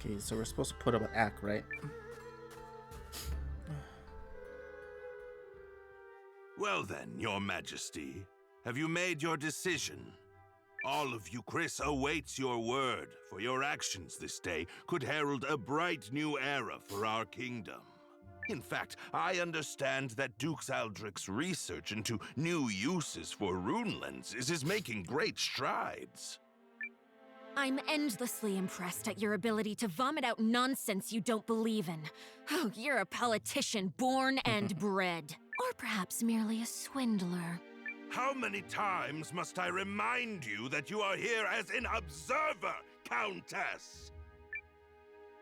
Okay, so we're supposed to put up an act, right? Well then, your majesty, have you made your decision? All of Eucrisse awaits your word, for your actions this day could herald a bright new era for our kingdom. In fact, I understand that Duke Aldrich's research into new uses for rune lenses is making great strides. I'm endlessly impressed at your ability to vomit out nonsense you don't believe in. Oh, you're a politician born and bred. Or perhaps merely a swindler. How many times must I remind you that you are here as an observer, Countess?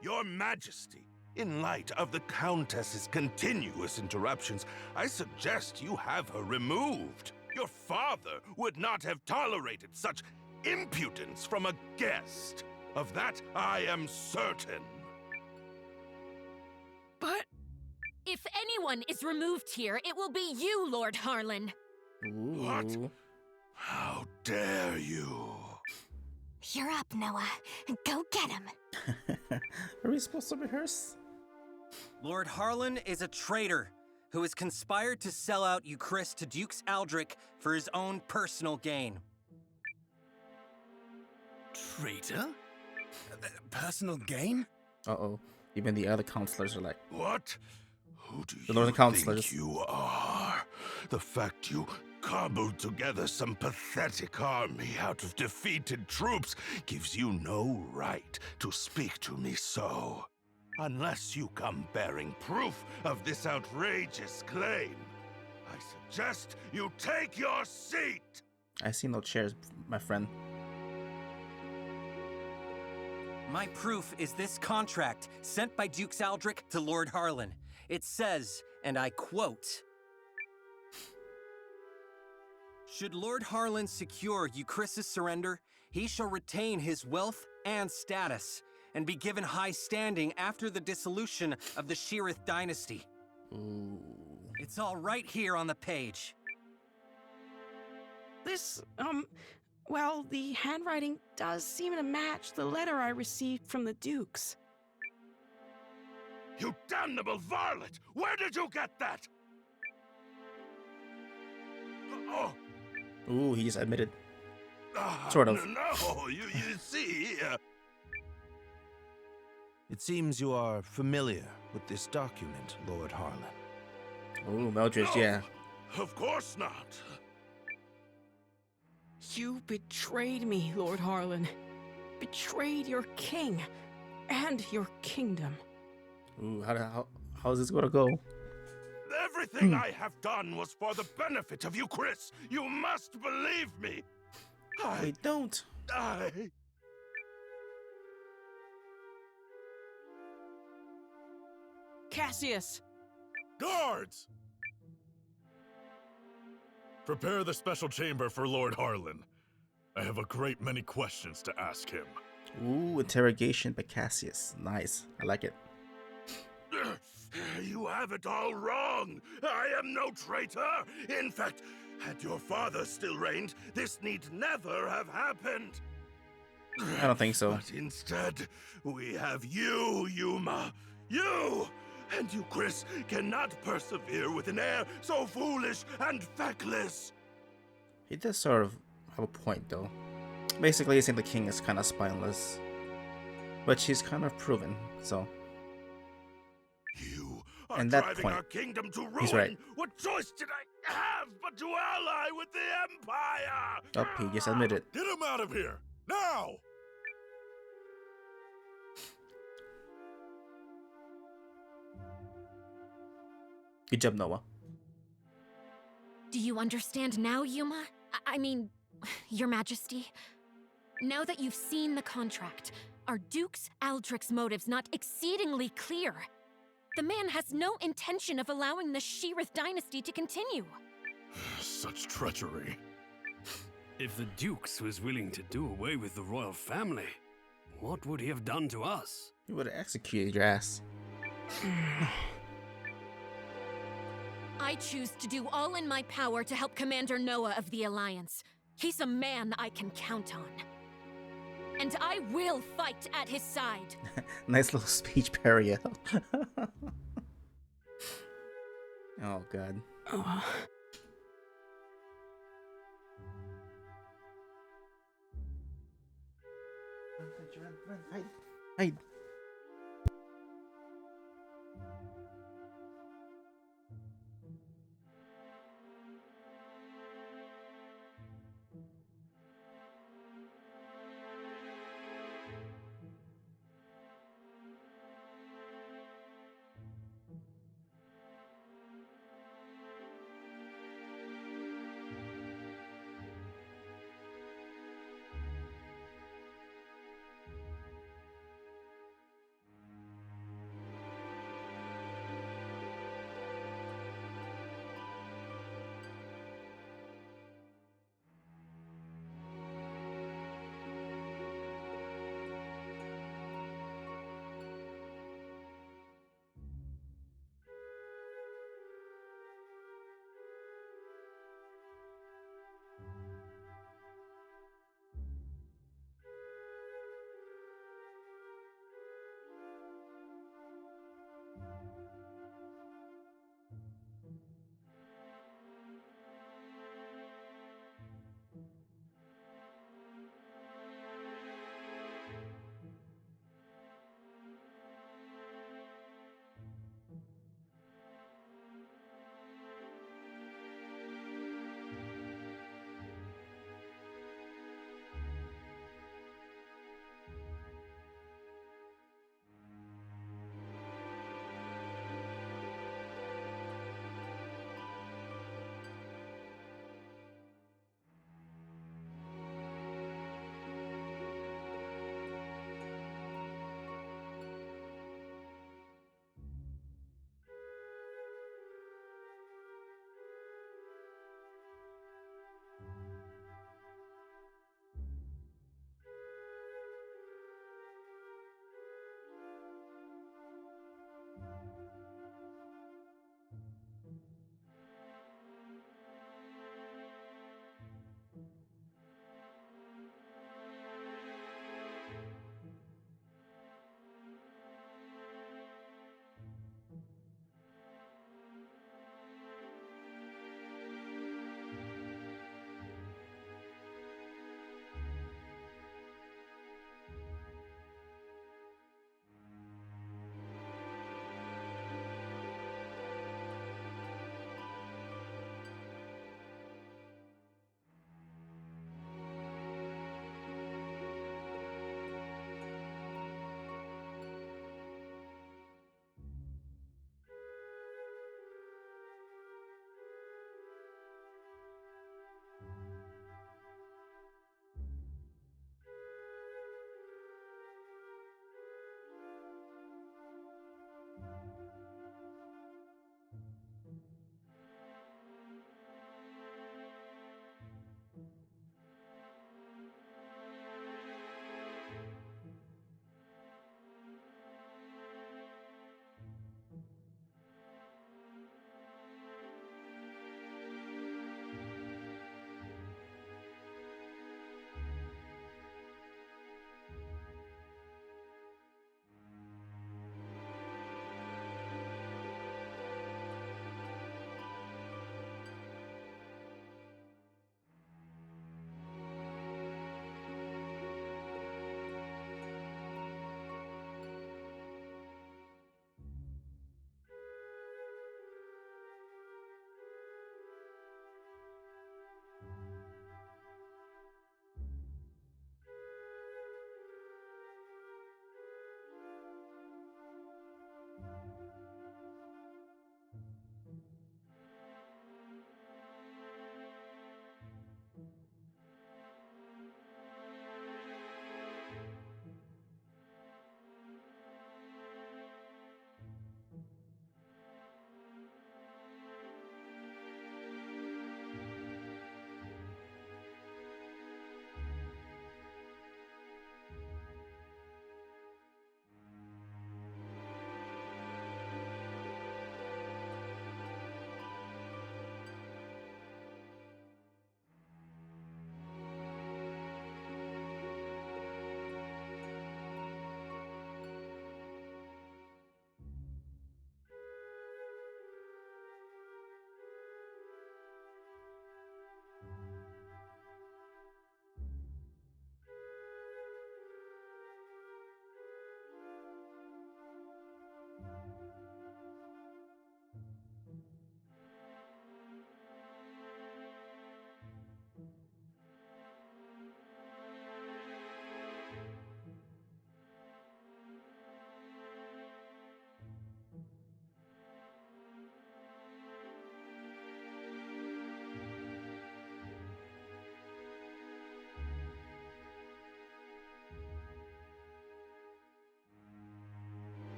Your Majesty, in light of the Countess's continuous interruptions, I suggest you have her removed. Your father would not have tolerated such impudence from a guest. Of that I am certain. But... If anyone is removed here, it will be you, Lord Harlan. Ooh. What? How dare you? You're up, Noah. Go get him. Are we supposed to rehearse? Lord Harlan is a traitor who has conspired to sell out Eucrisse to Duke Aldrich for his own personal gain. Traitor? Personal gain? Uh-oh. Even the other counselors are like... What? Who do The you Northern Counselors. think you are? The fact you cobbled together some pathetic army out of defeated troops gives you no right to speak to me so. Unless you come bearing proof of this outrageous claim, I suggest you take your seat! I see no chairs, my friend. My proof is this contract sent by Duke Aldrich to Lord Harlan. It says, and I quote, "Should Lord Harlan secure Eucrisse's surrender, he shall retain his wealth and status, and be given high standing after the dissolution of the Sheerith dynasty." Ooh. It's all right here on the page. This, well, the handwriting does seem to match the letter I received from the Dukes. You damnable varlet! Where did you get that? Oh! Ooh, he just admitted. Sort of. No, you see... It seems you are familiar with this document, Lord Harlan. Ooh, Meldridge, No, yeah. Of course not. You betrayed me, Lord Harlan. Betrayed your king and your kingdom. Ooh, how is this gonna go? Everything I have done was for the benefit of Eucrisse. You must believe me. I don't. Cassius! Guards! Prepare the special chamber for Lord Harlan. I have a great many questions to ask him. Ooh, interrogation by Cassius. Nice. I like it. You have it all wrong. I am no traitor. In fact, had your father still reigned, this need never have happened. I don't think so. But instead, we have you, Yuma. You! And Eucrisse cannot persevere with an air so foolish and feckless. He does sort of have a point, though. Basically, he's saying the king is kind of spineless. Which he's kind of proven, so... You are And that driving point, our kingdom to ruin. he's right. What choice did I have but to ally with the Empire? Oh, he just admitted. Get him out of here! Now! Good job, Noah. Do you understand now, Yuma? I mean, Your Majesty? Now that you've seen the contract, are Duke Aldrich's motives not exceedingly clear? The man has no intention of allowing the Sheerith dynasty to continue. Such treachery. If the Dukes was willing to do away with the royal family, what would he have done to us? He would have executed your ass. I choose to do all in my power to help Commander Noah of the Alliance. He's a man I can count on. and I will fight at his side. Nice little speech, Periel. Oh god. Oh. Hide. Hide.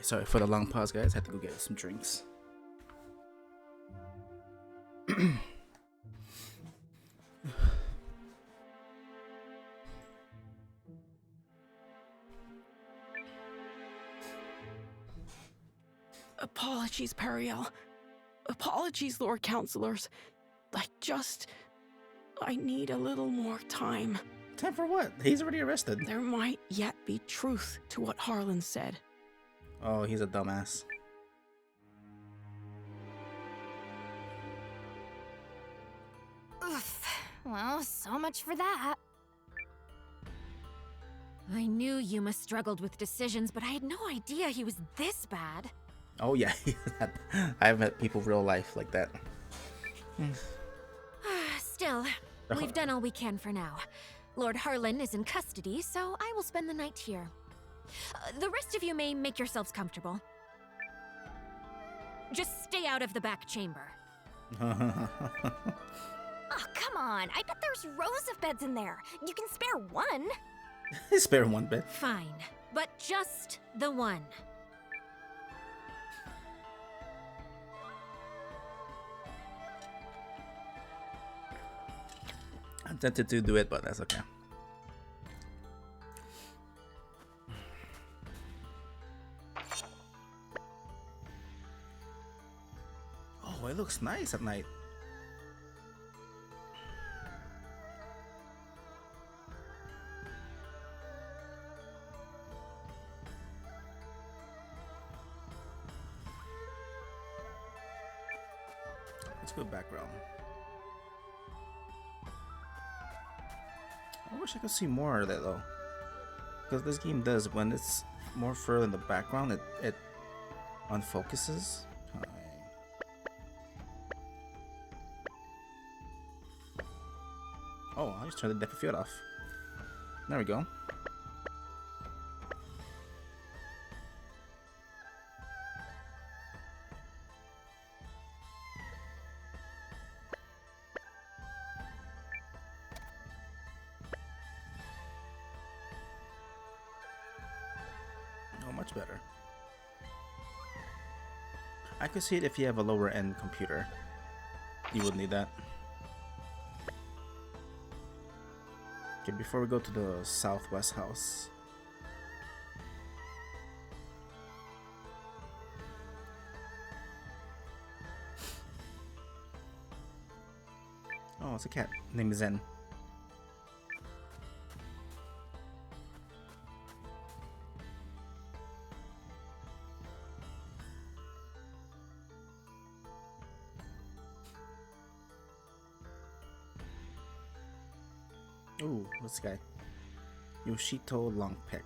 Sorry for the long pause, guys. I had to go get some drinks. Apologies, Periel. Apologies, Lord Counselors. I need a little more time. Time for what? He's already arrested. There might yet be truth to what Harlan said. Oh, he's a dumbass. Oof. Well, so much for that. I knew Yuma struggled with decisions, but I had no idea he was this bad. Oh yeah, I've met people real life like that. Still, we've done all we can for now. Lord Harlan is in custody, so I will spend the night here. The rest of you may make yourselves comfortable. Just stay out of the back chamber. Oh, come on. I bet there's rows of beds in there. You can spare one. Spare one bed. Fine, but just the one. I'm tempted to do it, but that's okay. Oh, it looks nice at night. Let's go background. I wish I could see more of that though, because this game does, when it's more further in the background, it unfocuses. Oh, I just turned the depth of field off. There we go. Much better. I could see it if you have a lower end computer. You would need that. Okay, before we go to the southwest house. Oh, it's a cat named Zen. Ooh, what's this guy? Yoshito Longpeck.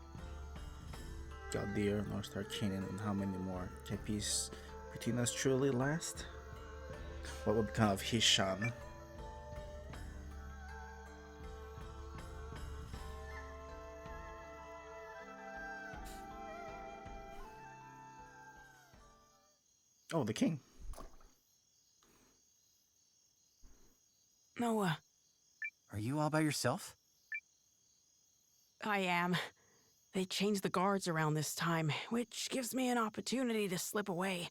Galdean, North Star Canyon, and how many more? Can peace between us truly last? What would become of Hishan? Oh, the king. Noah. Are you all by yourself? I am. They changed the guards around this time, which gives me an opportunity to slip away.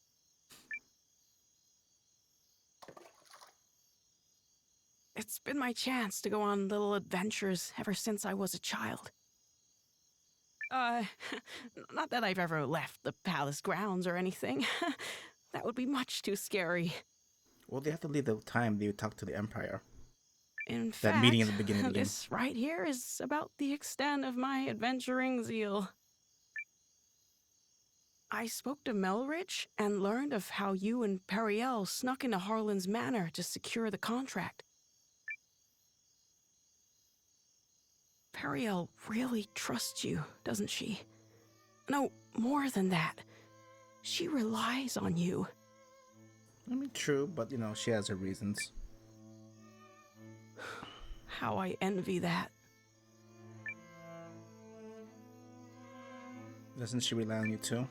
It's been my chance to go on little adventures ever since I was a child. Not that I've ever left the palace grounds or anything. That would be much too scary. Well, they have to leave the time they talk to the Empire. In That fact, meeting at the beginning of the game. this right here is about the extent of my adventuring zeal. I spoke to Melrich and learned of how you and Periel snuck into Harlan's manor to secure the contract. Periel really trusts you, doesn't she? No, more than that. She relies on you. I mean, true, but you know, she has her reasons. How I envy that. Doesn't she rely on you too?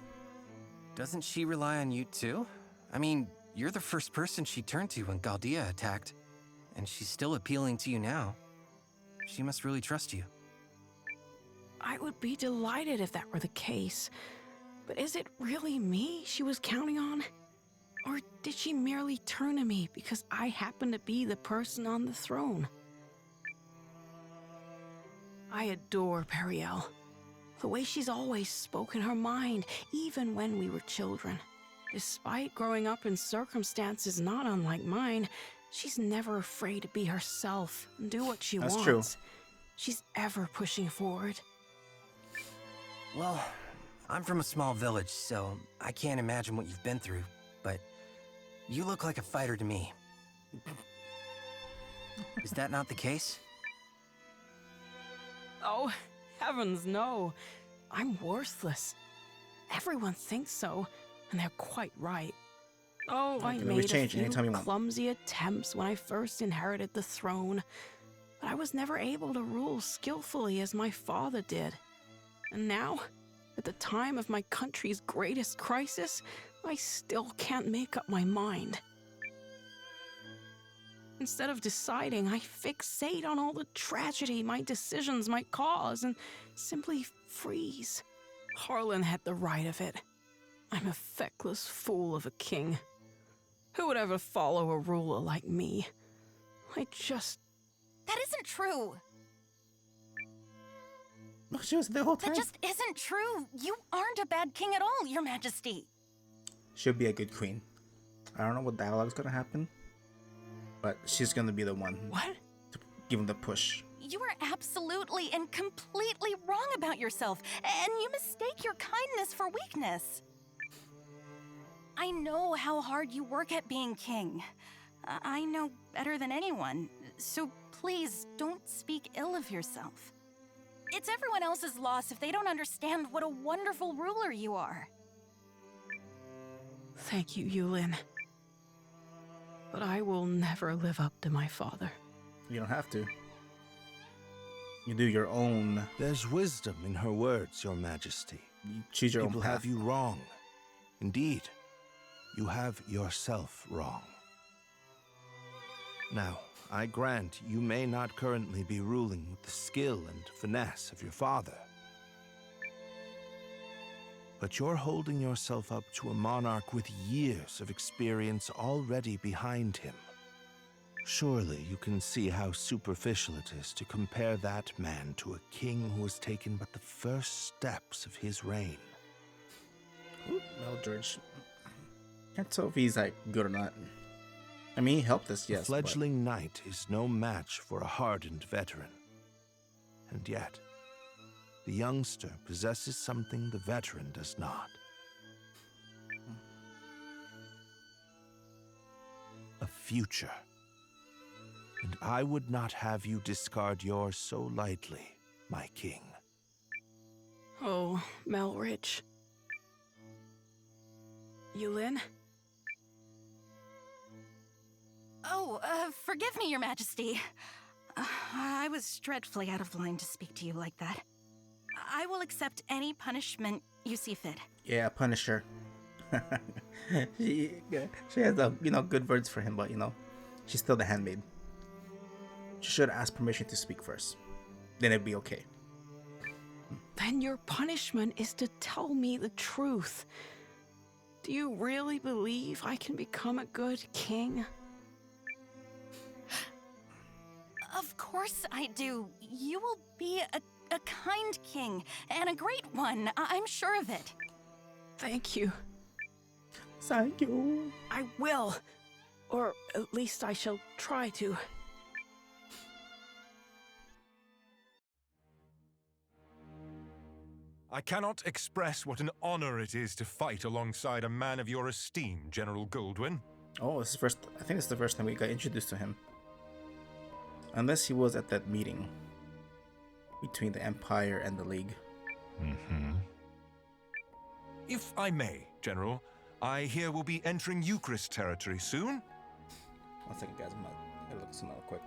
Doesn't she rely on you too? I mean, you're the first person she turned to when Galdea attacked, and she's still appealing to you now. She must really trust you. I would be delighted if that were the case. But is it really me she was counting on? Or did she merely turn to me because I happen to be the person on the throne? I adore Periel. The way she's always spoken her mind, even when we were children. Despite growing up in circumstances not unlike mine, she's never afraid to be herself and do what she wants. True. She's ever pushing forward. Well, I'm from a small village, so I can't imagine what you've been through, but you look like a fighter to me. Is that not the case? Oh, heavens no. I'm worthless. Everyone thinks so, and they're quite right. Oh, I made a few clumsy attempts when I first inherited the throne, but I was never able to rule skillfully as my father did. And now, at the time of my country's greatest crisis, I still can't make up my mind. Instead of deciding, I fixate on all the tragedy my decisions might cause and simply freeze. Harlan had the right of it. I'm a feckless fool of a king. Who would ever follow a ruler like me? I just... That isn't true. Look, she was the whole time. That just isn't true. You aren't a bad king at all, Your Majesty. She'll be a good queen. I don't know what dialogue's gonna happen, but she's gonna be the one to give him the push. You are absolutely and completely wrong about yourself, and you mistake your kindness for weakness. I know how hard you work at being king. I know better than anyone, so please don't speak ill of yourself. It's everyone else's loss if they don't understand what a wonderful ruler you are. Thank you, Yulin. But I will never live up to my father. You don't have to. You do your own. There's wisdom in her words, Your Majesty. You choose your People own path. have you wrong. Indeed, you have yourself wrong. Now, I grant you may not currently be ruling with the skill and finesse of your father. But you're holding yourself up to a monarch with years of experience already behind him. Surely you can see how superficial it is to compare that man to a king who has taken but the first steps of his reign. Well, George, can't tell if he's like good or not. I mean, he helped us, yes. A fledgling knight is no match for a hardened veteran. And yet, the youngster possesses something the veteran does not. A future. And I would not have you discard yours so lightly, my king. Oh, Melrich. Yulin? Oh, forgive me, Your Majesty. I was dreadfully out of line to speak to you like that. I will accept any punishment you see fit. Yeah, punish her. she has good words for him, but she's still the handmaid. She should ask permission to speak first. Then it'd be okay. Then your punishment is to tell me the truth. Do you really believe I can become a good king? Of course I do. You will be a kind king, and a great one. I'm sure of it. Thank you. Thank you. I will. Or at least I shall try to. I cannot express what an honor it is to fight alongside a man of your esteem, General Goldwyn. Oh, I think it's the first time we got introduced to him. Unless he was at that meeting between the Empire and the League. If I may, General, I hear we'll be entering Eucrisse territory soon. 1 second, guys. I'm gonna look some real quick.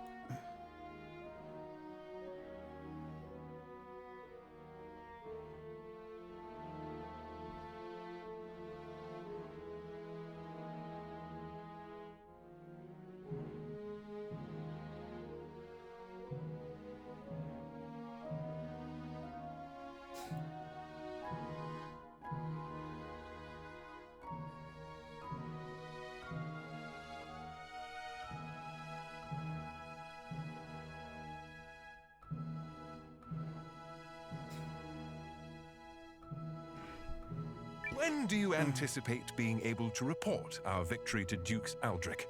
When do you anticipate being able to report our victory to Dukes Aldrich?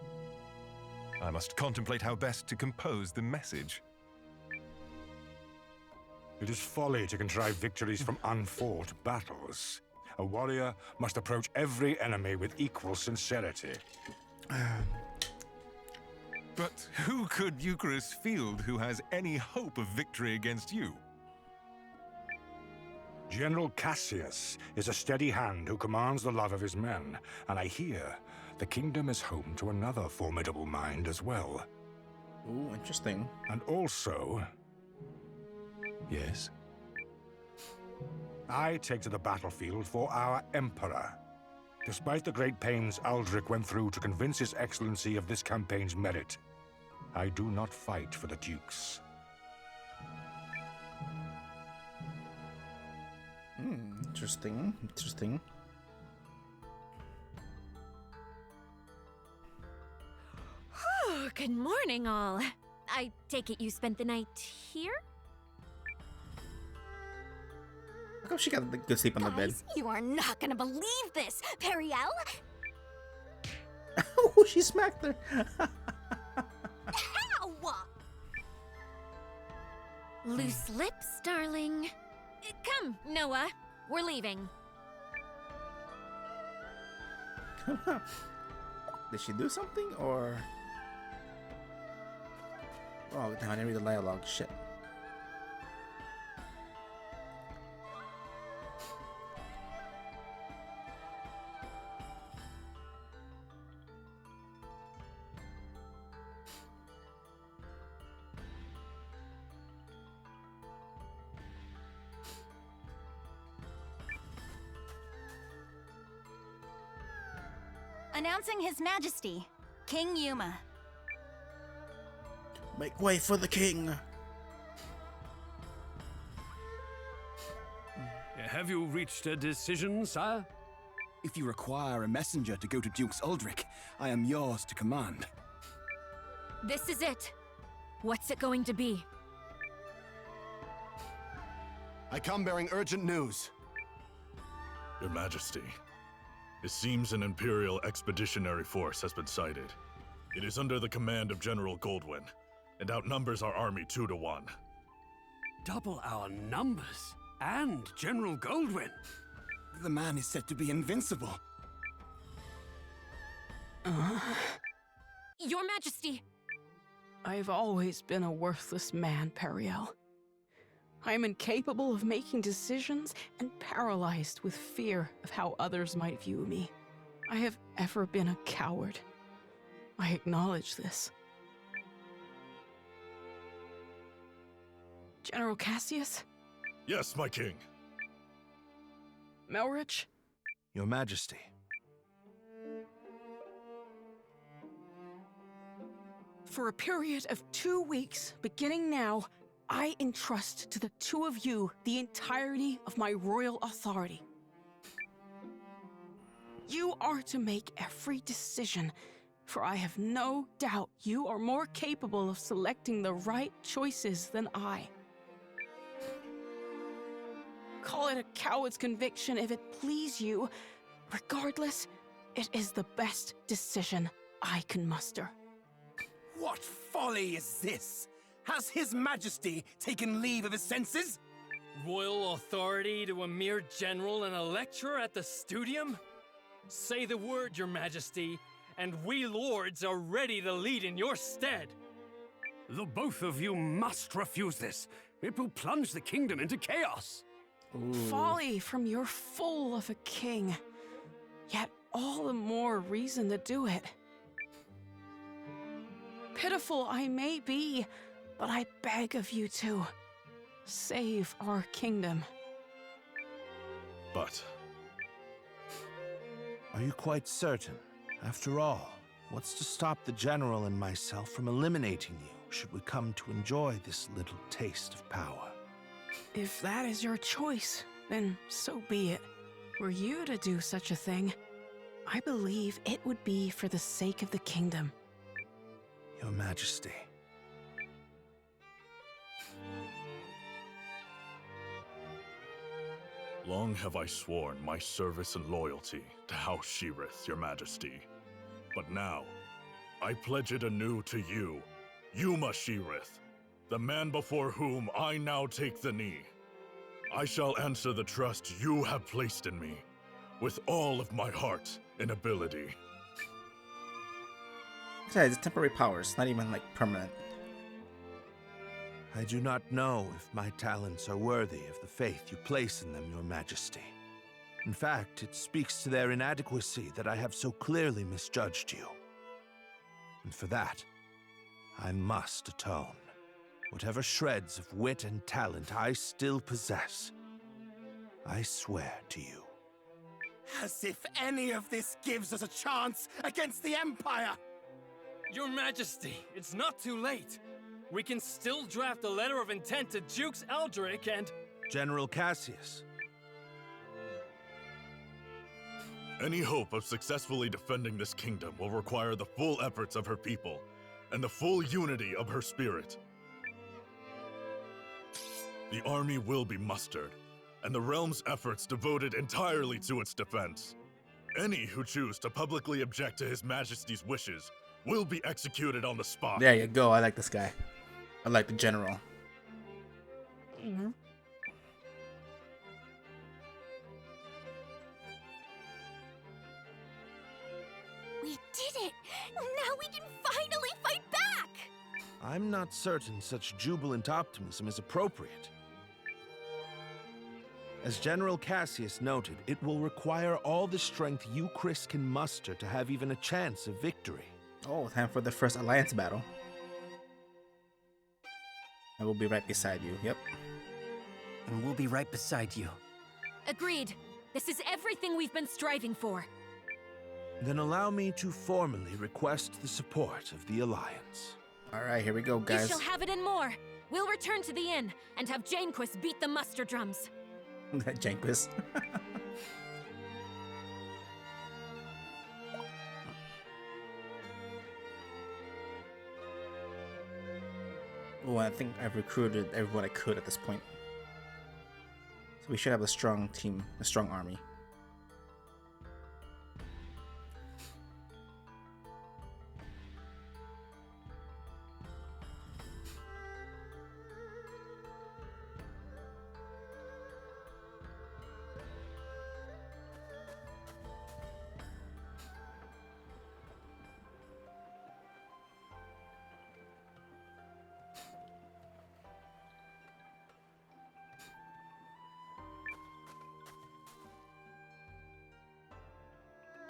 I must contemplate how best to compose the message. It is folly to contrive victories from unfought battles. A warrior must approach every enemy with equal sincerity. But who could Eucrisse field who has any hope of victory against you? General Cassius is a steady hand who commands the love of his men, and I hear the kingdom is home to another formidable mind as well. Ooh, interesting. And also... Yes? I take to the battlefield for our Emperor. Despite the great pains Aldrich went through to convince His Excellency of this campaign's merit, I do not fight for the Dukes. Interesting. Interesting. Good morning, all. I take it you spent the night here? How come she got a good sleep on the bed? You are not gonna believe this, Periel! Oh, she smacked her. Ow! Loose lips, darling. Come, Noah. We're leaving. Did she do something, or... Oh, now I didn't read the dialogue. Shit. Announcing His Majesty, King Yuma. Make way for the king. Have you reached a decision, sire? If you require a messenger to go to Dukes Aldrich, I am yours to command. This is it. What's it going to be? I come bearing urgent news. Your Majesty, it seems an Imperial Expeditionary Force has been sighted. It is under the command of General Goldwyn, and outnumbers our army 2 to 1. Double our numbers, and General Goldwyn. The man is said to be invincible. Your Majesty! I've always been a worthless man, Periel. I am incapable of making decisions and paralyzed with fear of how others might view me. I have ever been a coward. I acknowledge this. General Cassius? Yes, my king. Melrich? Your Majesty. For a period of 2 weeks, beginning now, I entrust to the two of you the entirety of my royal authority. You are to make every decision, for I have no doubt you are more capable of selecting the right choices than I. Call it a coward's conviction if it please you. Regardless, it is the best decision I can muster. What folly is this? Has His Majesty taken leave of his senses? Royal authority to a mere general and a lecturer at the studium? Say the word, Your Majesty, and we lords are ready to lead in your stead. The both of you must refuse this. It will plunge the kingdom into chaos. Ooh. Folly from your fool of a king. Yet all the more reason to do it. Pitiful I may be, but I beg of you to save our kingdom. But... Are you quite certain? After all, what's to stop the General and myself from eliminating you, should we come to enjoy this little taste of power? If that is your choice, then so be it. Were you to do such a thing, I believe it would be for the sake of the kingdom. Your Majesty. Long have I sworn my service and loyalty to House Sheerith, your majesty. But now, I pledge it anew to you, Yuma Sheerith, the man before whom I now take the knee. I shall answer the trust you have placed in me, with all of my heart and ability. Besides, it's temporary powers, not even like permanent. I do not know if my talents are worthy of the faith you place in them, your majesty. In fact, it speaks to their inadequacy that I have so clearly misjudged you. And for that, I must atone. Whatever shreds of wit and talent I still possess, I swear to you. As if any of this gives us a chance against the Empire! Your Majesty, it's not too late. We can still draft a letter of intent to Dukes Aldrich and... General Cassius. Any hope of successfully defending this kingdom will require the full efforts of her people, and the full unity of her spirit. The army will be mustered, and the realm's efforts devoted entirely to its defense. Any who choose to publicly object to His Majesty's wishes will be executed on the spot. There you go, I like this guy. I like the general. Mm-hmm. We did it! Now we can finally fight back! I'm not certain such jubilant optimism is appropriate. As General Cassius noted, it will require all the strength Eucrisse can muster to have even a chance of victory. Oh, time for the first alliance battle. I will be right beside you, yep. And we'll be right beside you. Agreed. This is everything we've been striving for. Then allow me to formally request the support of the Alliance. Alright, here we go, guys. You shall have it and more. We'll return to the inn and have Janequist beat the muster drums. Janequist. Oh, I think I've recruited everyone I could at this point. So we should have a strong team, a strong army.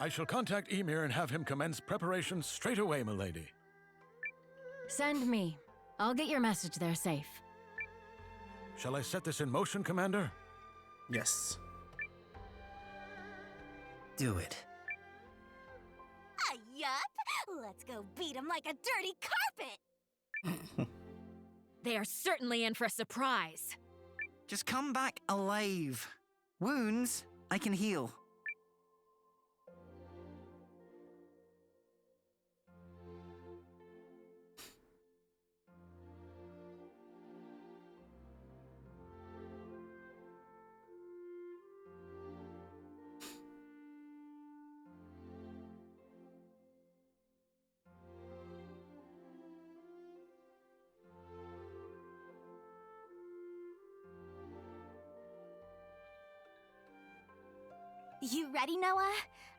I shall contact Emir and have him commence preparations straight away, milady. Send me. I'll get your message there safe. Shall I set this in motion, Commander? Yes. Do it. Yup! Let's go beat him like a dirty carpet! They are certainly in for a surprise. Just come back alive. Wounds, I can heal. You ready, Noah?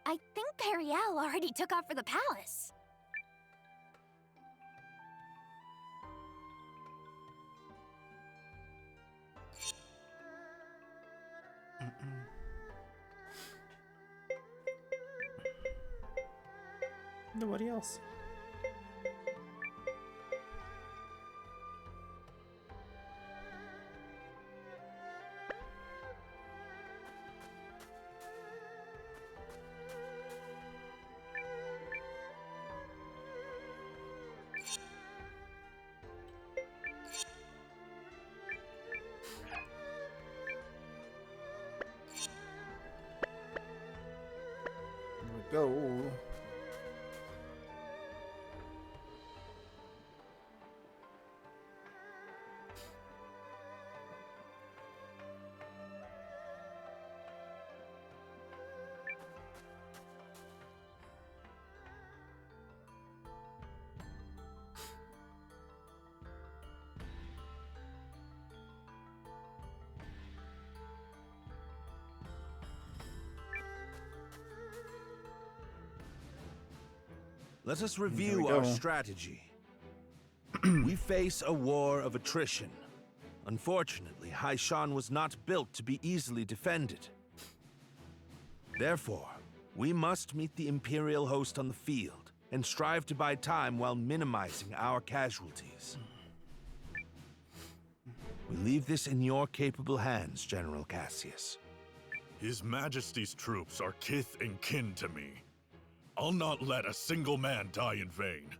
I think Periel already took off for the palace. Nobody else. Go. Let us review our strategy. We face a war of attrition. Unfortunately, Haishan was not built to be easily defended. Therefore, we must meet the Imperial host on the field and strive to buy time while minimizing our casualties. We leave this in your capable hands, General Cassius. His Majesty's troops are kith and kin to me. I'll not let a single man die in vain.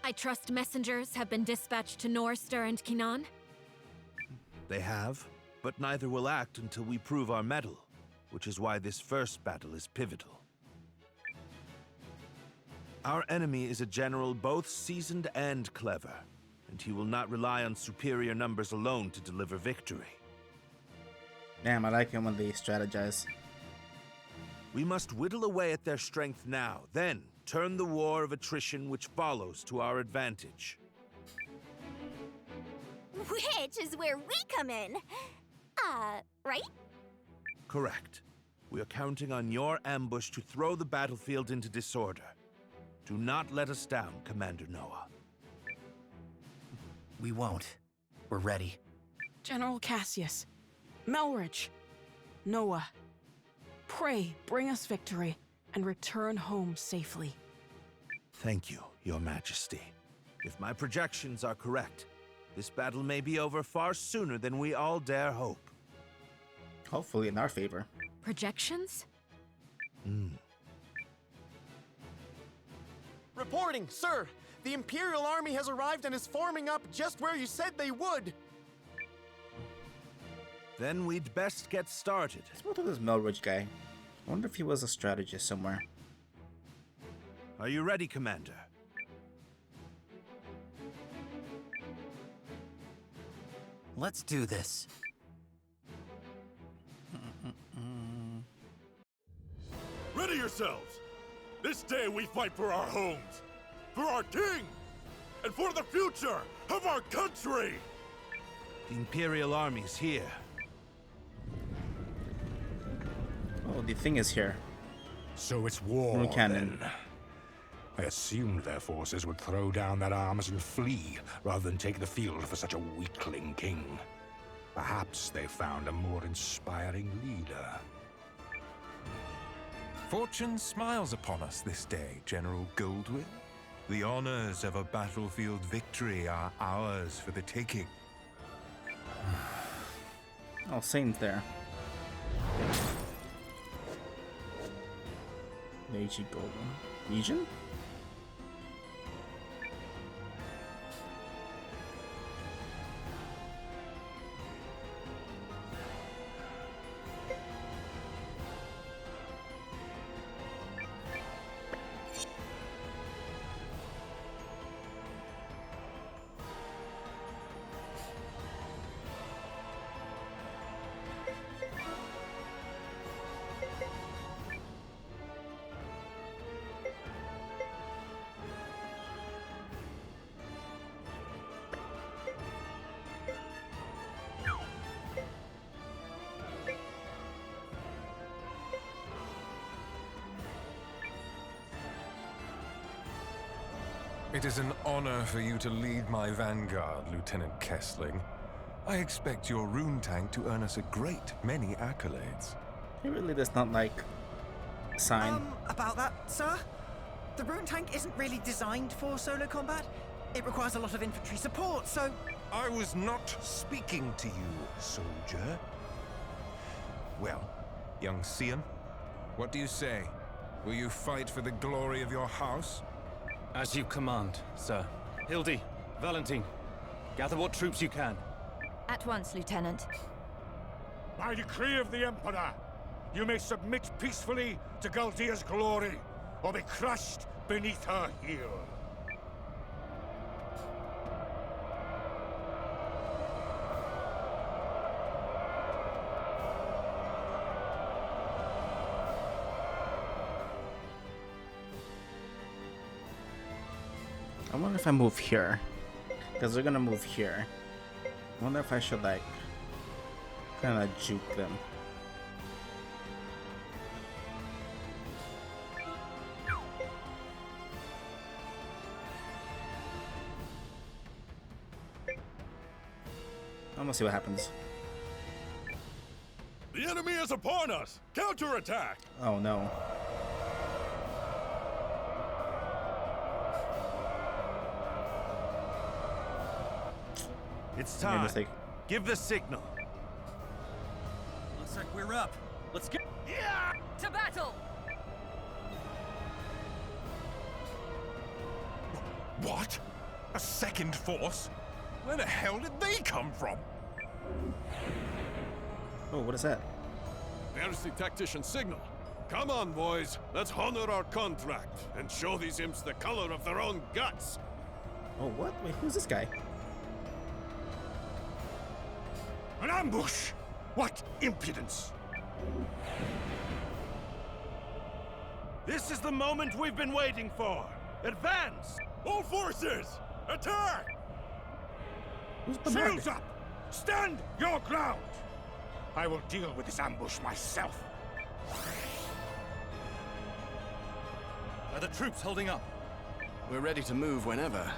I trust messengers have been dispatched to Norster and Kinan? They have, but neither will act until we prove our mettle, which is why this first battle is pivotal. Our enemy is a general both seasoned and clever, and he will not rely on superior numbers alone to deliver victory. Damn, I like it when they strategize. We must whittle away at their strength now, then turn the war of attrition which follows to our advantage. Which is where we come in. Right? Correct. We are counting on your ambush to throw the battlefield into disorder. Do not let us down, Commander Noah. We won't. We're ready. General Cassius, Melridge, Noah, pray bring us victory and return home safely. Thank you, Your Majesty. If my projections are correct, this battle may be over far sooner than we all dare hope. Hopefully in our favor. Projections? Reporting, sir! The Imperial Army has arrived and is forming up just where you said they would! Then we'd best get started. Let's go to this Melridge guy. I wonder if he was a strategist somewhere. Are you ready, Commander? Let's do this. Ready yourselves! This day we fight for our homes, for our king, and for the future of our country! The Imperial Army's here. Oh, the thing is here. So it's war, No cannon. then. I assumed their forces would throw down their arms and flee, rather than take the field for such a weakling king. Perhaps they found a more inspiring leader. Fortune smiles upon us this day, General Goldwyn. The honors of a battlefield victory are ours for the taking. Oh, same there. Meiji Goldwyn. Legion? It is an honor for you to lead my vanguard, Lieutenant Kessling. I expect your rune tank to earn us a great many accolades. He really does not like sign. About that, sir? The rune tank isn't really designed for solo combat. It requires a lot of infantry support, so... I was not speaking to you, soldier. Well, young Sion, what do you say? Will you fight for the glory of your house? As you command, sir. Hildy, Valentine, gather what troops you can. At once, Lieutenant. By decree of the Emperor, you may submit peacefully to Galdea's glory, or be crushed beneath her heel. I wonder if I move here, because they're gonna move here. I wonder if I should like kind of juke them. I'm gonna see what happens. The enemy is upon us! Counterattack! Oh no. It's time. Give the signal. Looks like we're up. Let's get To battle! What? A second force? Where the hell did they come from? Oh, what is that? There's the tactician signal. Come on, boys. Let's honor our contract and show these imps the color of their own guts. Oh, what? Wait, who's this guy? An ambush! What impudence! This is the moment we've been waiting for. Advance! All forces! Attack! Shields up! Stand your ground! I will deal with this ambush myself. Are the troops holding up? We're ready to move whenever.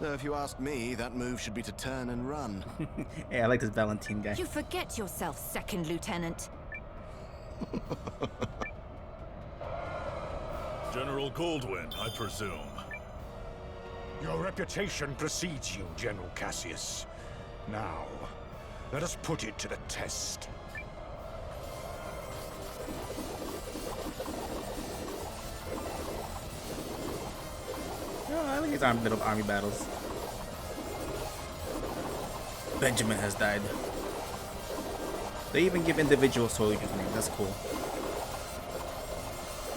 Though if you ask me, that move should be to turn and run. Hey, I like this Valentine guy. You forget yourself, Second Lieutenant. General Goldwyn, I presume. Your reputation precedes you, General Cassius. Now, let us put it to the test. Oh, I like these little army battles. Benjamin has died. They even give individual soldiers names. That's cool.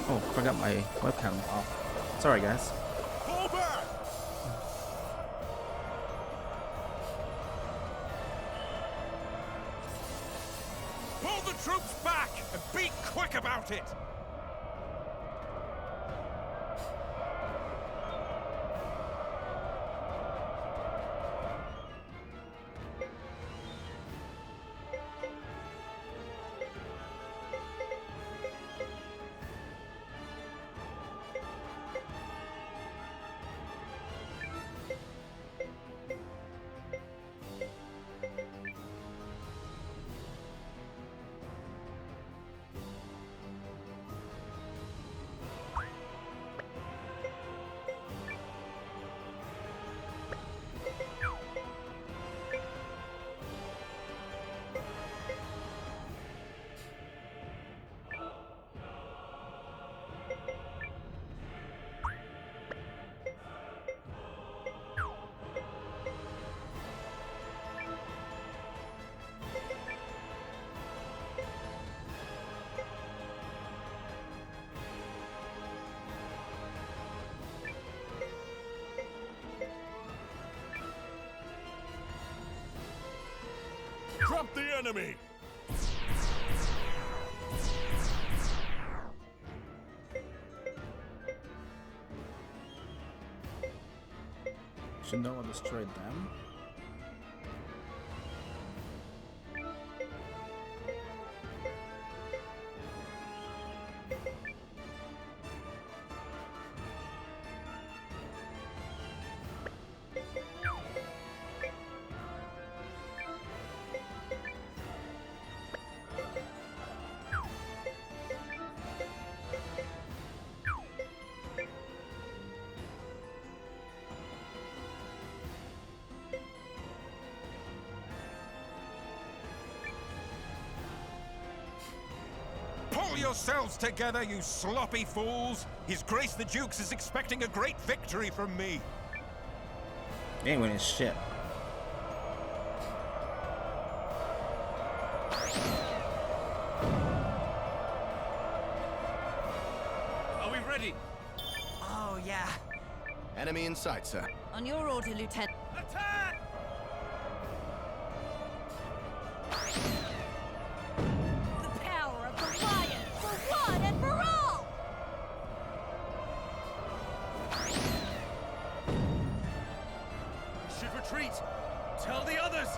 Oh, forgot my webcam off. Sorry, guys. Pull back! Pull the troops back and be quick about it! Drop the enemy! Should no one destroyed them? Pull yourselves together, you sloppy fools! His Grace the Dukes is expecting a great victory from me! They ain't winning shit. Are we ready? Oh, yeah. Enemy in sight, sir. On your order, Lieutenant. Attack! The power of the lion for one and for all! We should retreat! Tell the others!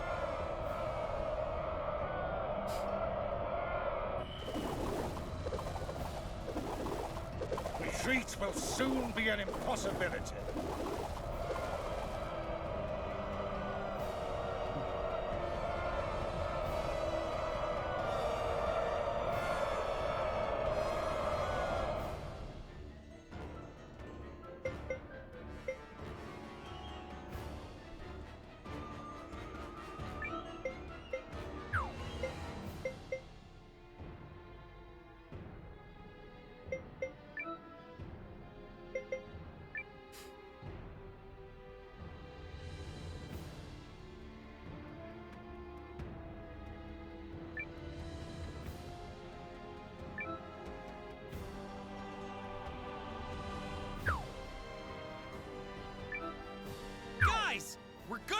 Retreat will soon be an impossibility.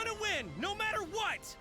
gonna win, no matter what!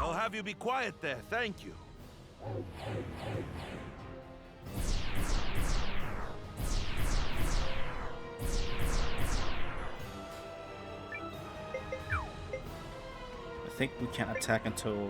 I'll have you be quiet there, thank you. I think we can't attack until...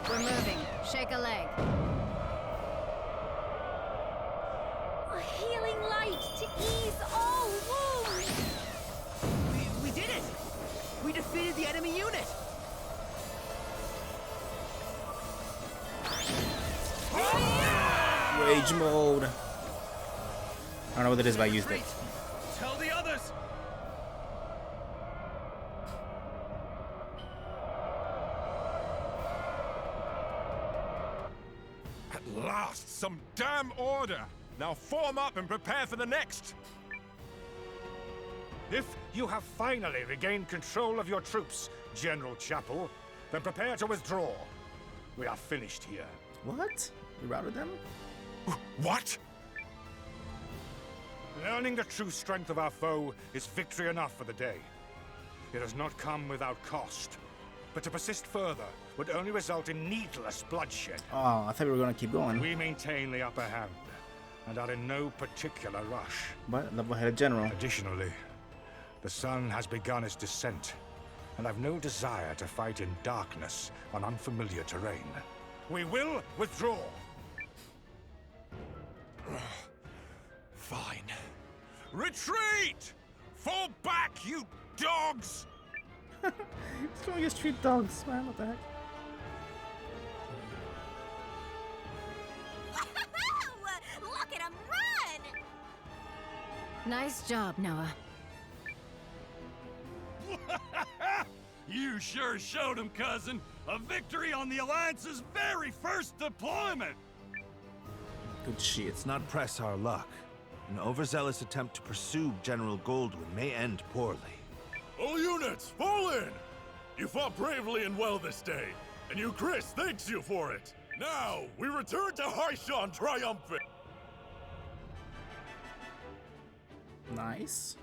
We're moving. Shake a leg. A healing light to ease all wounds! We did it! We defeated the enemy unit! Rage mode. I don't know what it is, but I used it. Tell the others! At last, some damn order! Now form up and prepare for the next! If you have finally regained control of your troops, General Chapell, then prepare to withdraw. We are finished here. What? We routed them? What? Learning the true strength of our foe is victory enough for the day. It has not come without cost. But to persist further would only result in needless bloodshed. Oh, I thought we were gonna keep going. We maintain the upper hand, and are in no particular rush. But level-headed general. Additionally, the sun has begun its descent, and I've no desire to fight in darkness on unfamiliar terrain. We will withdraw. Fine. Retreat! Fall back, you dogs! It's going to street dogs, man. What the heck? Look at him run! Nice job, Noah. You sure showed him, cousin. A victory on the Alliance's very first deployment. Good shit. Let's not press our luck. An overzealous attempt to pursue General Goldwyn may end poorly. All units, fall in! You fought bravely and well this day, and Eucrisse thanks you for it. Now, we return to Haishan triumphant! Nice.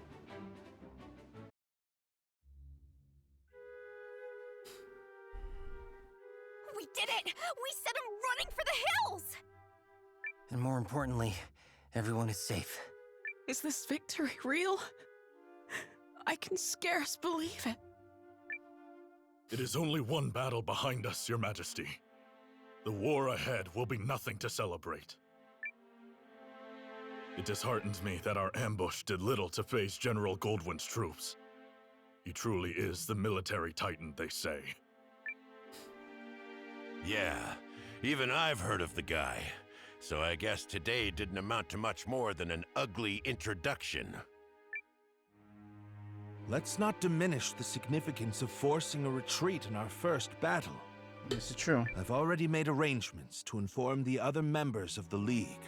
We did it! We sent him running for the hills! And more importantly, everyone is safe. Is this victory real? I can scarce believe it. It is only one battle behind us, Your Majesty. The war ahead will be nothing to celebrate. It disheartens me that our ambush did little to phase General Goldwyn's troops. He truly is the military titan, they say. Yeah, even I've heard of the guy. So I guess today didn't amount to much more than an ugly introduction. Let's not diminish the significance of forcing a retreat in our first battle. This is true. I've already made arrangements to inform the other members of the League,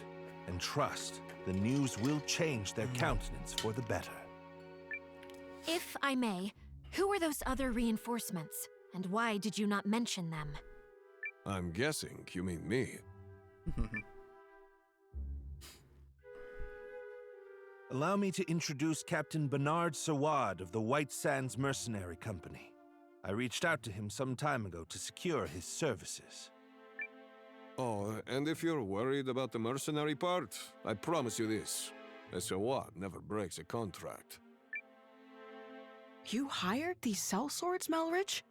and trust the news will change their countenance for the better. If I may, who are those other reinforcements, and why did you not mention them? I'm guessing you mean me. Allow me to introduce Captain Bernard Sawad of the White Sands Mercenary Company. I reached out to him some time ago to secure his services. Oh, and if you're worried about the mercenary part, I promise you this. A Sawad never breaks a contract. You hired these sellswords, Melridge?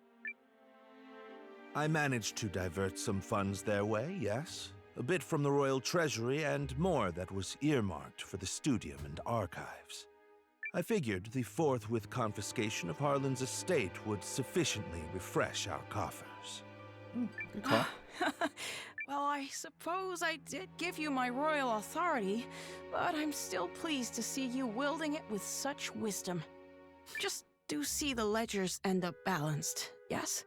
I managed to divert some funds their way, yes. A bit from the Royal Treasury and more that was earmarked for the Studium and Archives. I figured the forthwith confiscation of Harlan's estate would sufficiently refresh our coffers. Good call. Well, I suppose I did give you my royal authority, but I'm still pleased to see you wielding it with such wisdom. Just do see the ledgers end up balanced, yes?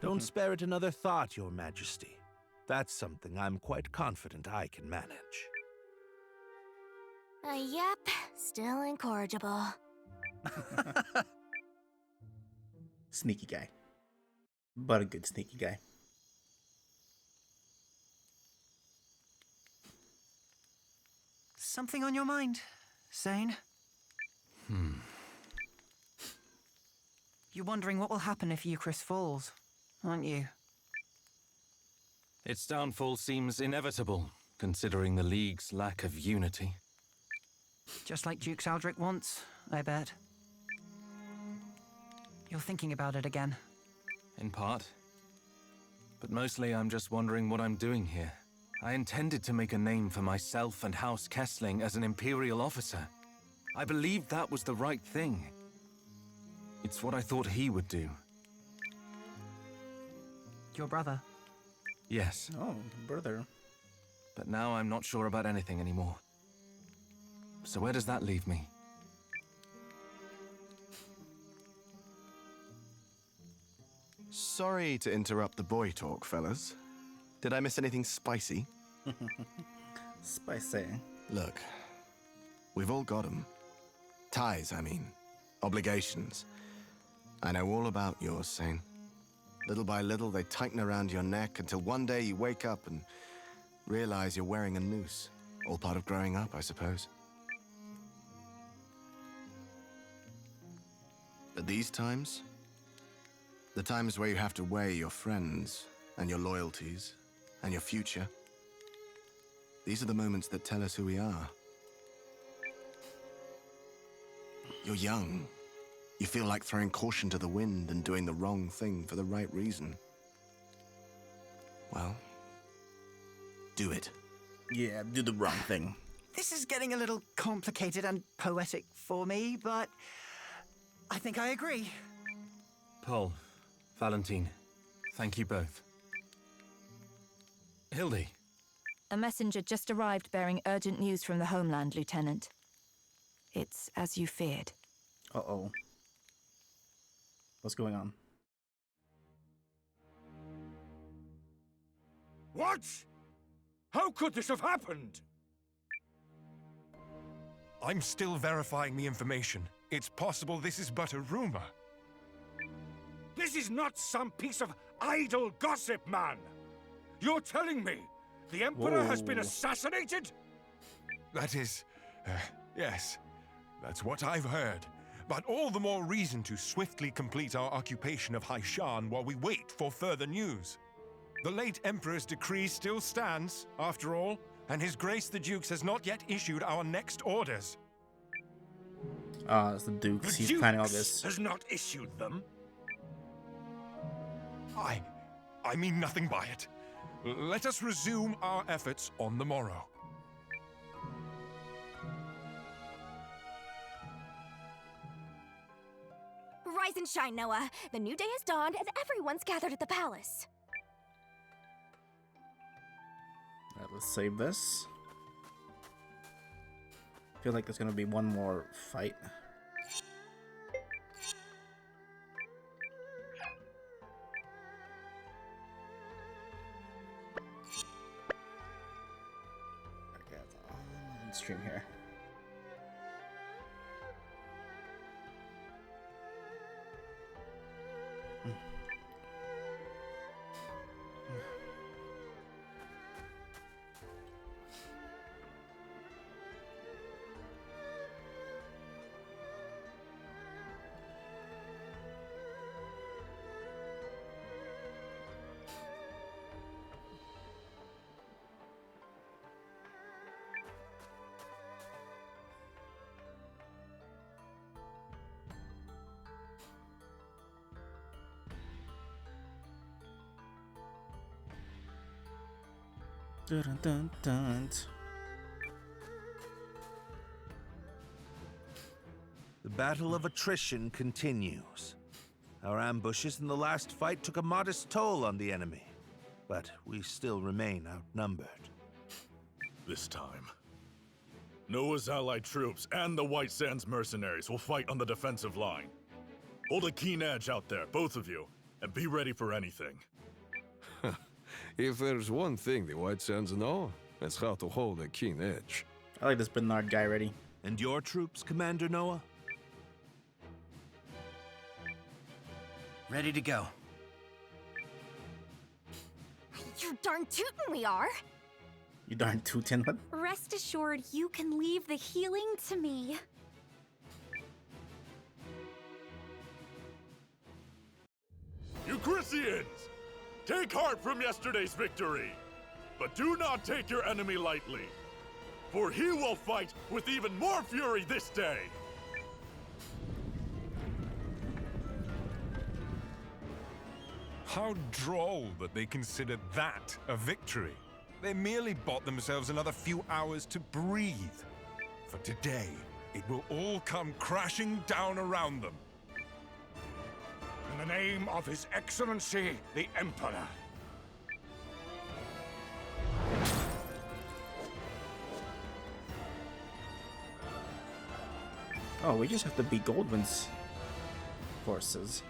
Don't spare it another thought, Your Majesty. That's something I'm quite confident I can manage. Yep, still incorrigible. Sneaky guy. But a good sneaky guy. Something on your mind, Sane? You're wondering what will happen if Eucrisse falls, aren't you? Its downfall seems inevitable, considering the League's lack of unity. Just like Duke Aldrich wants, I bet. You're thinking about it again. In part. But mostly I'm just wondering what I'm doing here. I intended to make a name for myself and House Kessling as an Imperial officer. I believed that was the right thing. It's what I thought he would do. Your brother? Yes. Oh, brother. But now I'm not sure about anything anymore. So where does that leave me? Sorry to interrupt the boy talk, fellas. Did I miss anything spicy? Spicy. Look, we've all got them. Ties, I mean. Obligations. I know all about yours, Sane. Little by little, they tighten around your neck until one day you wake up and realize you're wearing a noose. All part of growing up, I suppose. But these times, the times where you have to weigh your friends and your loyalties and your future, these are the moments that tell us who we are. You're young. You feel like throwing caution to the wind and doing the wrong thing for the right reason. Well, do it. Yeah, do the wrong thing. This is getting a little complicated and poetic for me, but I think I agree. Paul, Valentine, thank you both. Hildy. A messenger just arrived bearing urgent news from the homeland, Lieutenant. It's as you feared. Uh-oh. What's going on? What? How could this have happened? I'm still verifying the information. It's possible this is but a rumor. This is not some piece of idle gossip, man! You're telling me the Emperor has been assassinated? That is... yes. That's what I've heard. But all the more reason to swiftly complete our occupation of Haishan while we wait for further news. The late Emperor's decree still stands, after all, and His Grace the Dukes has not yet issued our next orders. It's the Dukes. He's planning all this. Has not issued them? I mean nothing by it. Let us resume our efforts on the morrow. Rise and shine, Noah. The new day has dawned and everyone's gathered at the palace. Alright, let's save this. I feel like there's gonna be one more fight. Okay, that's on stream here. Dun, dun, dun. The battle of attrition continues. Our ambushes in the last fight took a modest toll on the enemy, but we still remain outnumbered. This time, Noah's allied troops and the White Sands mercenaries will fight on the defensive line. Hold a keen edge out there, both of you, and be ready for anything. If there's one thing the White Sands know, it's how to hold a keen edge. I like this Bernard guy already. And your troops, Commander Noah? Ready to go. You darn tootin' we are. You darn tootin', what? Rest assured, you can leave the healing to me. Eucrissians! Take heart from yesterday's victory, but do not take your enemy lightly, for he will fight with even more fury this day! How droll that they consider that a victory. They merely bought themselves another few hours to breathe. For today, it will all come crashing down around them. In the name of His Excellency, the Emperor. Oh, we just have to beat Goldwyn's forces.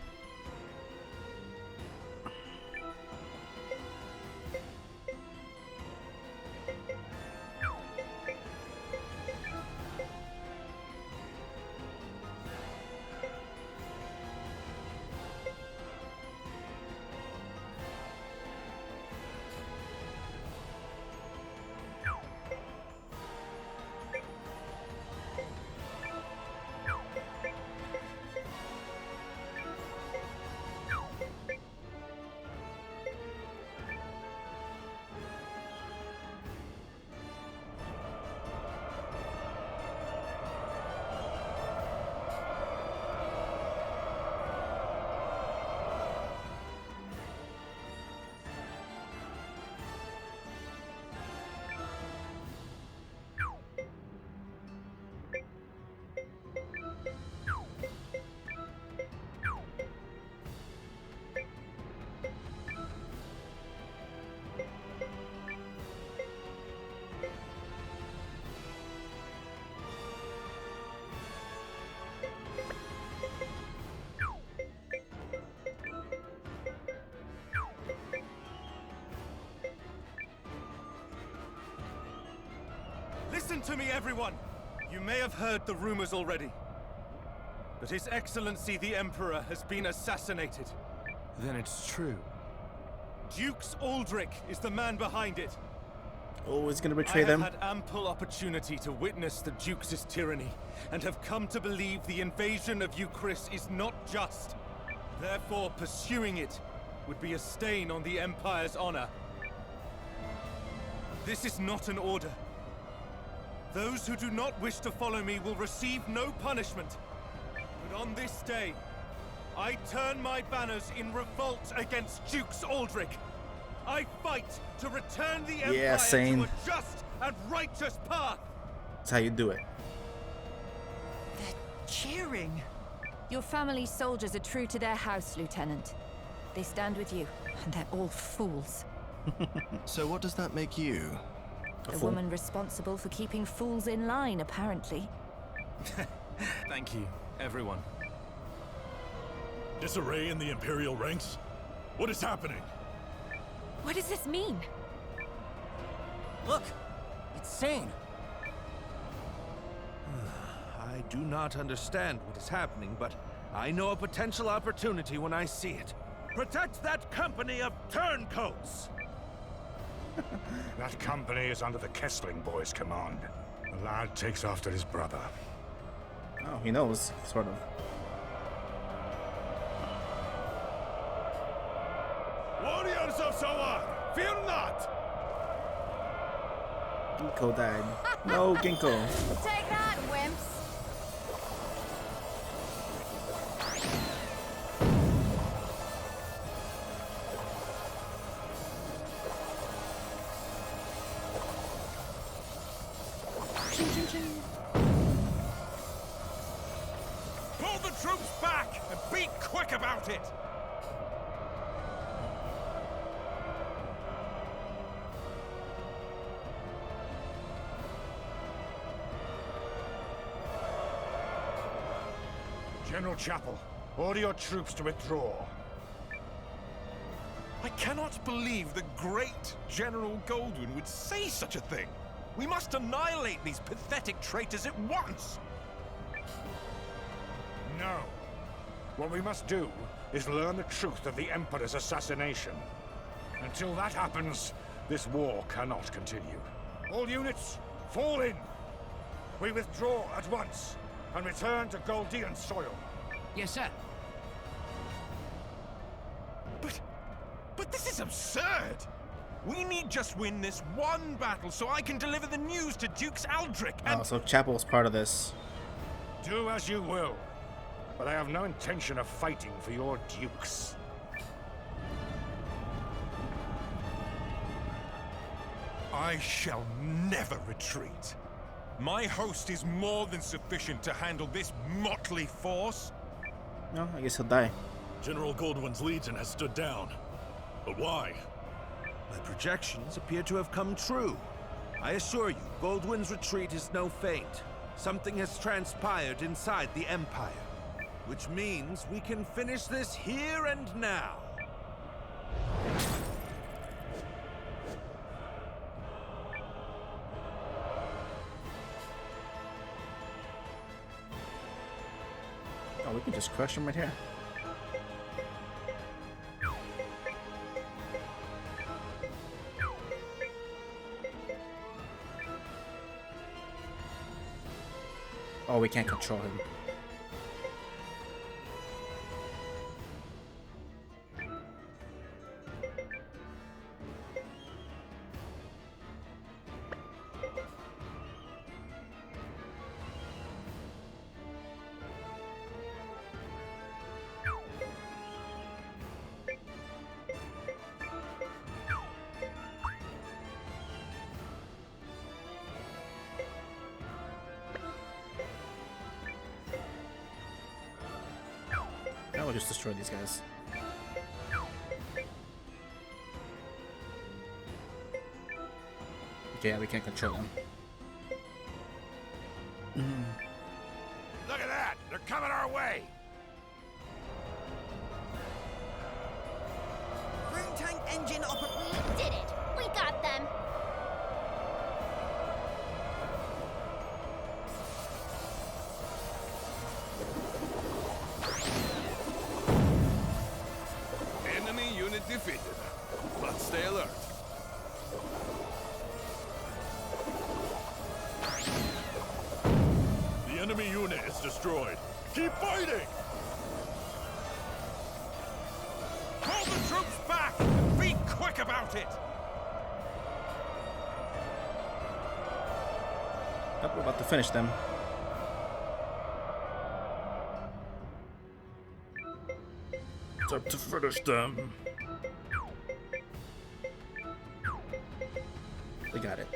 Listen to me, everyone! You may have heard the rumors already. But His Excellency the Emperor has been assassinated. Then it's true. Dukes Aldrich is the man behind it. Oh, he's gonna betray them. I have had ample opportunity to witness the Duke's tyranny, and have come to believe the invasion of Eucrisse is not just. Therefore, pursuing it would be a stain on the Empire's honor. This is not an order. Those who do not wish to follow me will receive no punishment. But on this day, I turn my banners in revolt against Dukes Aldrich. I fight to return the Empire to a just and righteous path. That's how you do it. They're cheering. Your family's soldiers are true to their house, Lieutenant. They stand with you, and they're all fools. So what does that make you? The woman responsible for keeping fools in line, apparently. Thank you, everyone. Disarray in the Imperial ranks? What is happening? What does this mean? Look! It's Sane! I do not understand what is happening, but I know a potential opportunity when I see it. Protect that company of turncoats! That company is under the Kessling boys' command. The lad takes after his brother. Oh, he knows, sort of. Warriors of Sawan, fear not! Ginkgo died. No, Ginkgo. Take that, wimps! Pull the troops back and be quick about it! General Chapell, order your troops to withdraw. I cannot believe the great General Goldwyn would say such a thing. We must annihilate these pathetic traitors at once. No. What we must do is learn the truth of the Emperor's assassination. Until that happens, this war cannot continue. All units, fall in! We withdraw at once and return to Galdean soil. Yes, sir. But this is absurd! We need just win this one battle so I can deliver the news to Dukes Aldrich and— Oh, so Chapell's part of this. Do as you will, but I have no intention of fighting for your dukes. I shall never retreat. My host is more than sufficient to handle this motley force. No, I guess he'll die. General Goldwyn's legion has stood down. But why? My projections appear to have come true. I assure you, Goldwyn's retreat is no feint. Something has transpired inside the Empire, which means we can finish this here and now. Oh, we can just crush him right here. Oh, we can't control him. We'll just destroy these guys. Okay, yeah, we can't control them. Look at that! They're coming our way! Broom tank engine We did it! We got them! Defeated, but stay alert. The enemy unit is destroyed. Keep fighting! Pull the troops back and be quick about it! Oh, we're about to finish them. Time to finish them. We got it.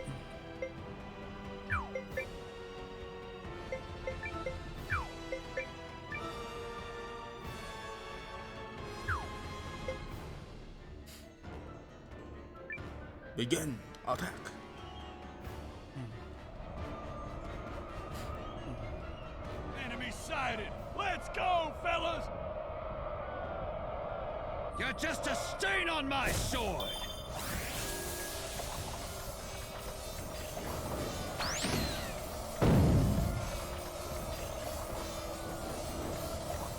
Begin attack. Enemy sighted! Let's go, fellas! You're just a stain on my sword!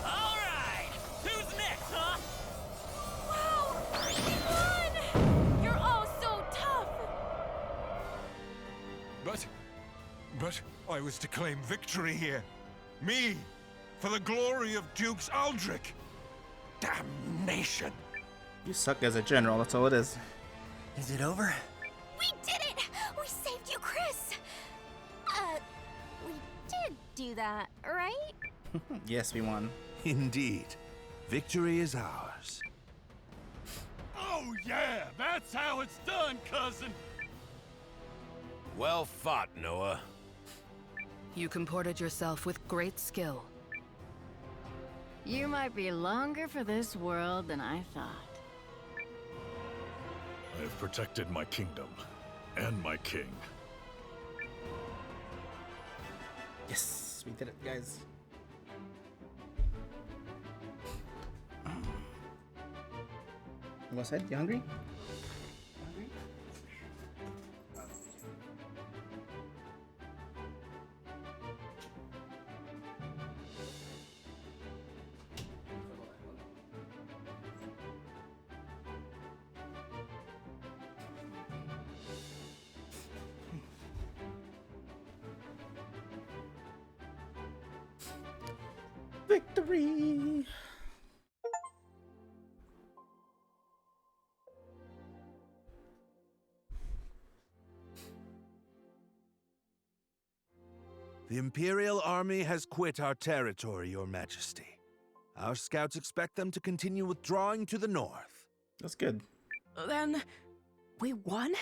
Alright! Who's next, huh? Wow! We won! You're all so tough! But I was to claim victory here. Me! For the glory of Dukes Aldrich! Damnation! You suck as a general, that's all it is. Is it over? We did it! We saved Eucrisse! We did do that, right? Yes, we won. Indeed. Victory is ours. Oh yeah! That's how it's done, cousin! Well fought, Noah. You comported yourself with great skill. You might be longer for this world than I thought. I have protected my kingdom and my king. Yes, we did it, guys. What's that? You hungry? Victory! The Imperial Army has quit our territory, Your Majesty. Our scouts expect them to continue withdrawing to the north. That's good. Then, we won?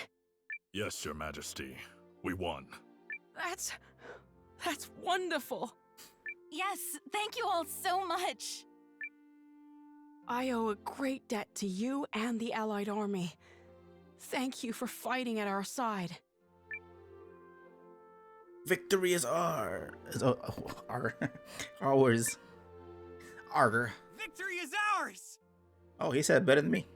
Yes, Your Majesty. We won. That's wonderful. Yes, thank you all so much. I owe a great debt to you and the Allied Army. Thank you for fighting at our side. Victory is ours. Ours. Arger. Victory is ours! Oh, he said it better than me.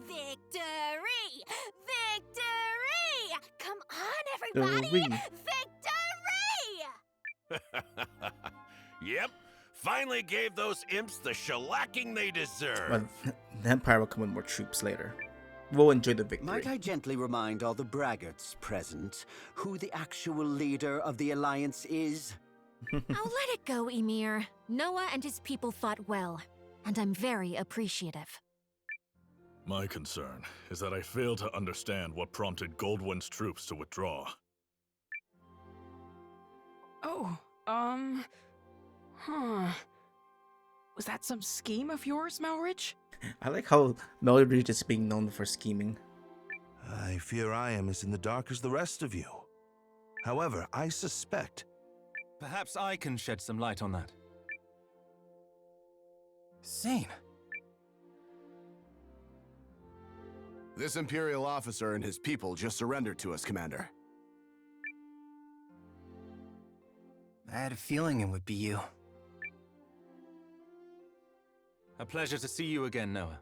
Victory! Victory! Come on, everybody! Victory! Yep. Finally gave those imps the shellacking they deserve. But the Empire will come with more troops later. We'll enjoy the victory. Might I gently remind all the braggarts present who the actual leader of the Alliance is? Oh, let it go, Emir. Noah and his people fought well, and I'm very appreciative. My concern is that I fail to understand what prompted Goldwyn's troops to withdraw. Oh, was that some scheme of yours, Melridge? I like how Melridge is being known for scheming. I fear I am as in the dark as the rest of you. However, I suspect... Perhaps I can shed some light on that. Sane. This Imperial officer and his people just surrendered to us, Commander. I had a feeling it would be you. A pleasure to see you again, Noah.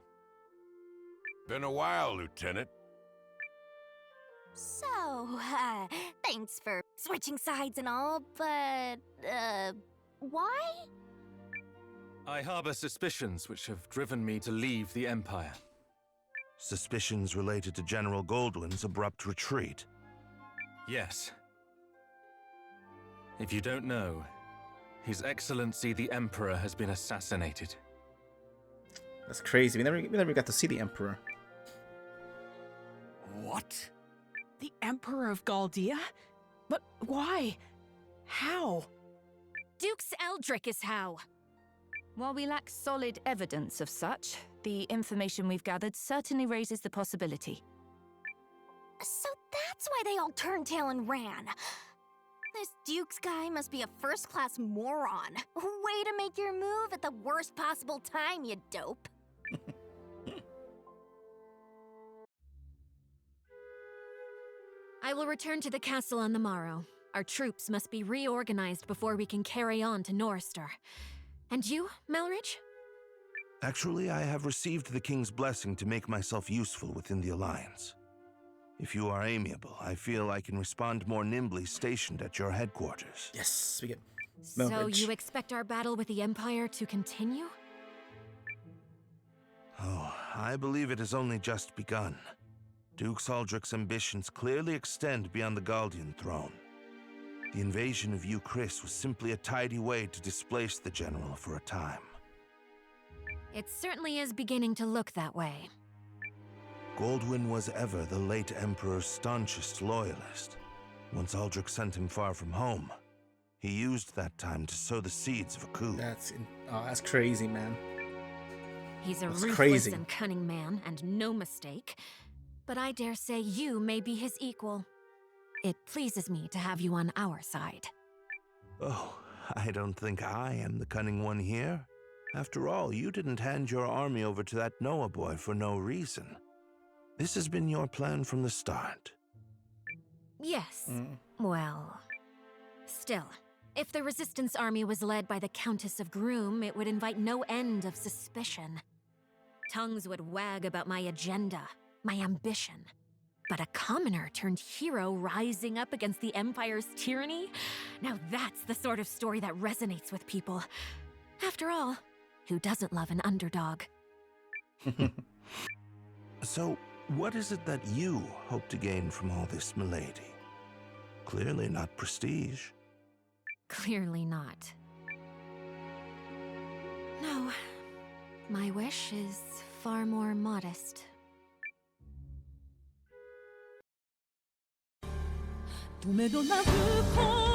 Been a while, Lieutenant. So, thanks for switching sides and all, but, why? I harbor suspicions which have driven me to leave the Empire. Suspicions related to General Goldwyn's abrupt retreat. Yes. If you don't know, His Excellency the Emperor has been assassinated. That's crazy. We never got to see the Emperor. What? The Emperor of Galdea? But why? How? Dukes Eldrick is how. While we lack solid evidence of such, the information we've gathered certainly raises the possibility. So that's why they all turned tail and ran. This Dukes guy must be a first-class moron. Way to make your move at the worst possible time, you dope. I will return to the castle on the morrow. Our troops must be reorganized before we can carry on to Norrister. And you, Melridge? Actually, I have received the King's blessing to make myself useful within the Alliance. If you are amiable, I feel I can respond more nimbly stationed at your headquarters. Yes, we get Melridge. So you expect our battle with the Empire to continue? Oh, I believe it has only just begun. Duke Aldrich's ambitions clearly extend beyond the Galdean throne. The invasion of Eucrisse was simply a tidy way to displace the general for a time. It certainly is beginning to look that way. Goldwyn was ever the late Emperor's staunchest loyalist. Once Aldrich sent him far from home, he used that time to sow the seeds of a coup. That's crazy, man. He's a ruthless and cunning man, and no mistake. But I dare say you may be his equal. It pleases me to have you on our side. Oh, I don't think I am the cunning one here. After all, you didn't hand your army over to that Noah boy for no reason. This has been your plan from the start. Yes. Well, still, if the Resistance army was led by the Countess of Groom, it would invite no end of suspicion. Tongues would wag about my agenda, my ambition. But a commoner turned hero rising up against the Empire's tyranny? Now that's the sort of story that resonates with people. After all, who doesn't love an underdog? So, what is it that you hope to gain from all this, milady? Clearly not prestige. Clearly not. No. My wish is far more modest. Tomber dans la rue